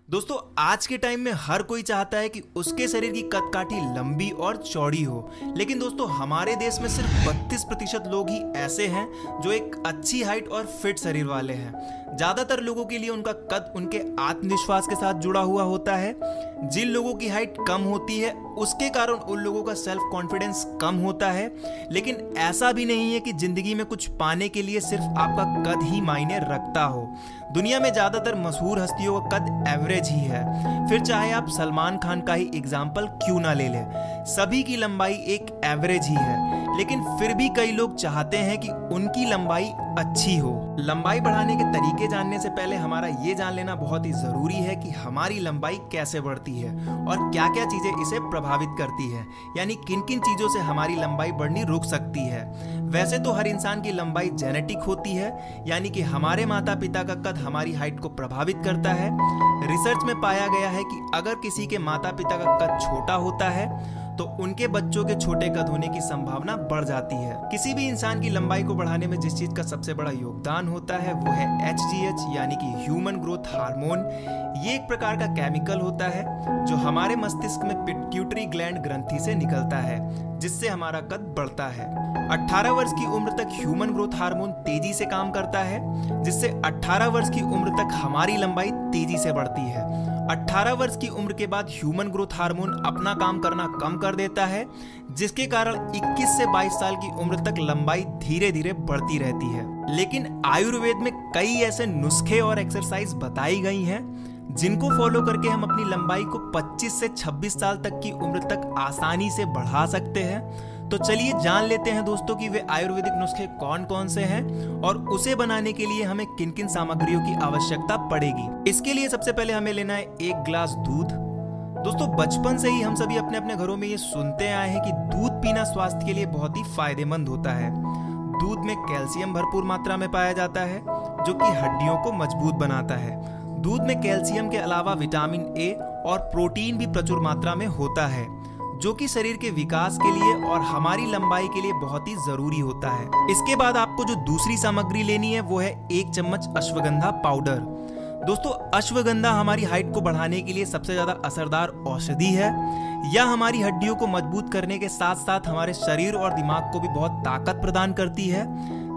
दोस्तों आज के टाइम में हर कोई चाहता है कि उसके शरीर की कदकाठी लंबी और चौड़ी हो, लेकिन दोस्तों हमारे देश में सिर्फ 32% लोग ही ऐसे हैं जो एक अच्छी हाइट और फिट शरीर वाले हैं। ज्यादातर लोगों के लिए उनका कद उनके आत्मविश्वास के साथ जुड़ा हुआ होता है। जिन लोगों की हाइट कम होती है उसके कारण उन लोगों का सेल्फ कॉन्फिडेंस कम होता है। लेकिन ऐसा भी नहीं है कि जिंदगी में कुछ पाने के लिए सिर्फ आपका कद ही मायने रखता हो। दुनिया में ज्यादातर मशहूर हस्तियों का कद एवरेज ही है, फिर चाहे आप सलमान खान का ही एग्जाम्पल क्यों ना ले लें, सभी की लंबाई एक एवरेज ही है। लेकिन फिर भी कई लोग चाहते हैं कि उनकी लंबाई अच्छी हो। लंबाई बढ़ाने के तरीके जानने से पहले हमारा ये जान लेना बहुत ही जरूरी है कि हमारी लंबाई कैसे बढ़ती है और क्या क्या चीजें इसे प्रभावित करती है, यानी किन किन चीजों से हमारी लंबाई बढ़नी रुक सकती है। वैसे तो हर इंसान की लंबाई जेनेटिक होती है, यानी कि हमारे माता पिता का कद हमारी हाइट को प्रभावित करता है। रिसर्च में पाया गया है कि अगर किसी के माता पिता का कद छोटा होता है तो उनके बच्चों के छोटे कद होने की संभावना बढ़ जाती है। किसी भी इंसान की लंबाई को बढ़ाने में जिस चीज का सबसे बड़ा योगदान होता है वो है HGH, यानी कि ह्यूमन ग्रोथ हार्मोन। ये एक प्रकार का केमिकल होता है जो हमारे मस्तिष्क में पिट्यूटरी ग्लैंड ग्रंथि से निकलता है, जिससे हमारा कद बढ़ता है। 18 वर्ष की उम्र तक ह्यूमन ग्रोथ हार्मोन तेजी से काम करता है, जिससे 18 वर्ष की उम्र तक हमारी लंबाई तेजी से बढ़ती है। 18 वर्ष की उम्र के बाद ह्यूमन ग्रोथ हार्मोन अपना काम करना कम कर देता है, जिसके कारण 21 से 22 साल की उम्र तक लंबाई धीरे धीरे बढ़ती रहती है। लेकिन आयुर्वेद में कई ऐसे नुस्खे और एक्सरसाइज बताई गई हैं जिनको फॉलो करके हम अपनी लंबाई को 25 से 26 साल तक की उम्र तक आसानी से बढ़ा सकते हैं। तो चलिए जान लेते हैं दोस्तों कि वे आयुर्वेदिक नुस्खे कौन कौन से हैं और उसे बनाने के लिए हमें किन किन सामग्रियों की आवश्यकता पड़ेगी। इसके लिए सबसे पहले हमें लेना है 1 गिलास दूध। दोस्तों बचपन से ही हम सभी अपने अपने घरों में ये सुनते आए हैं कि दूध पीना स्वास्थ्य के लिए बहुत ही फायदेमंद होता है। दूध में कैल्शियम भरपूर मात्रा में पाया जाता है जो कि हड्डियों को मजबूत बनाता है। दूध में कैल्शियम के अलावा विटामिन ए और प्रोटीन भी प्रचुर मात्रा में होता है, जो कि शरीर के विकास के लिए और हमारी लंबाई के लिए बहुत ही जरूरी होता है। इसके बाद आपको जो दूसरी सामग्री लेनी है वो है 1 चम्मच अश्वगंधा पाउडर। दोस्तों अश्वगंधा हमारी हाइट को बढ़ाने के लिए सबसे ज्यादा असरदार औषधि है। यह हमारी हड्डियों को मजबूत करने के साथ साथ हमारे शरीर और दिमाग को भी बहुत ताकत प्रदान करती है।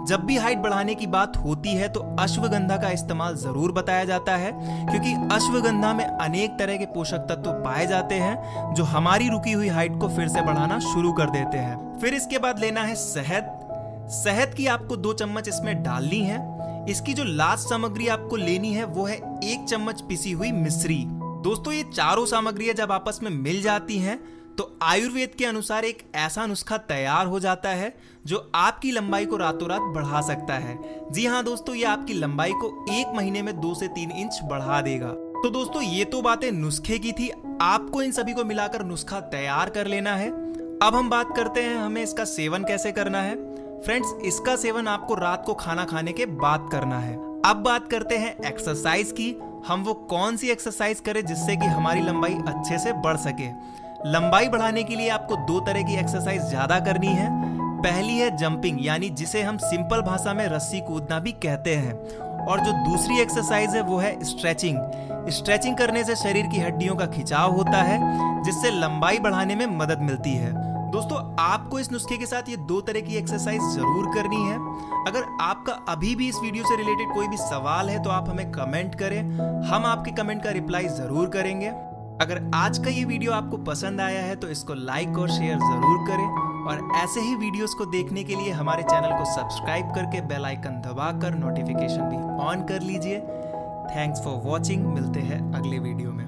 जब भी हाइट बढ़ाने की बात होती है तो अश्वगंधा का इस्तेमाल जरूर बताया जाता है, क्योंकि अश्वगंधा में अनेक तरह के पोषक तत्व पाए जाते हैं जो हमारी रुकी हुई हाइट को फिर से बढ़ाना शुरू कर देते हैं। फिर इसके बाद लेना है शहद। शहद की आपको 2 चम्मच इसमें डालनी है। इसकी जो लास्ट सामग्री आपको लेनी है वो है 1 चम्मच पिसी हुई मिश्री। दोस्तों ये चारों सामग्रियां जब आपस में मिल जाती हैं तो आयुर्वेद के अनुसार एक ऐसा नुस्खा तैयार हो जाता है जो आपकी लंबाई को रातों रात बढ़ा सकता है। जी हाँ दोस्तों, ये आपकी लंबाई को 1 महीने में 2 से 3 इंच बढ़ा देगा। तो दोस्तों ये तो बातें नुस्खे की थी, आपको इन सभी को मिलाकर नुस्खा तैयार कर लेना है। अब हम बात करते हैं हमें इसका सेवन कैसे करना है। फ्रेंड्स इसका सेवन आपको रात को खाना खाने के बाद करना है। अब बात करते हैं एक्सरसाइज की। हम वो कौन सी एक्सरसाइज करें जिससे कि हमारी लंबाई अच्छे से बढ़ सके। लंबाई बढ़ाने के लिए आपको 2 तरह की एक्सरसाइज ज्यादा करनी है। पहली है जंपिंग, यानी जिसे हम सिंपल भाषा में रस्सी कूदना भी कहते हैं, और जो दूसरी एक्सरसाइज है वो है स्ट्रेचिंग। स्ट्रेचिंग करने से शरीर की हड्डियों का खिंचाव होता है, जिससे लंबाई बढ़ाने में मदद मिलती है। दोस्तों आपको इस नुस्खे के साथ ये 2 तरह की एक्सरसाइज जरूर करनी है। अगर आपका अभी भी इस वीडियो से रिलेटेड कोई भी सवाल है तो आप हमें कमेंट करें, हम आपके कमेंट का रिप्लाई जरूर करेंगे। अगर आज का ये वीडियो आपको पसंद आया है तो इसको लाइक और शेयर जरूर करें, और ऐसे ही वीडियोस को देखने के लिए हमारे चैनल को सब्सक्राइब करके बेल आइकन दबाकर नोटिफिकेशन भी ऑन कर लीजिए। थैंक्स फॉर वॉचिंग, मिलते हैं अगले वीडियो में।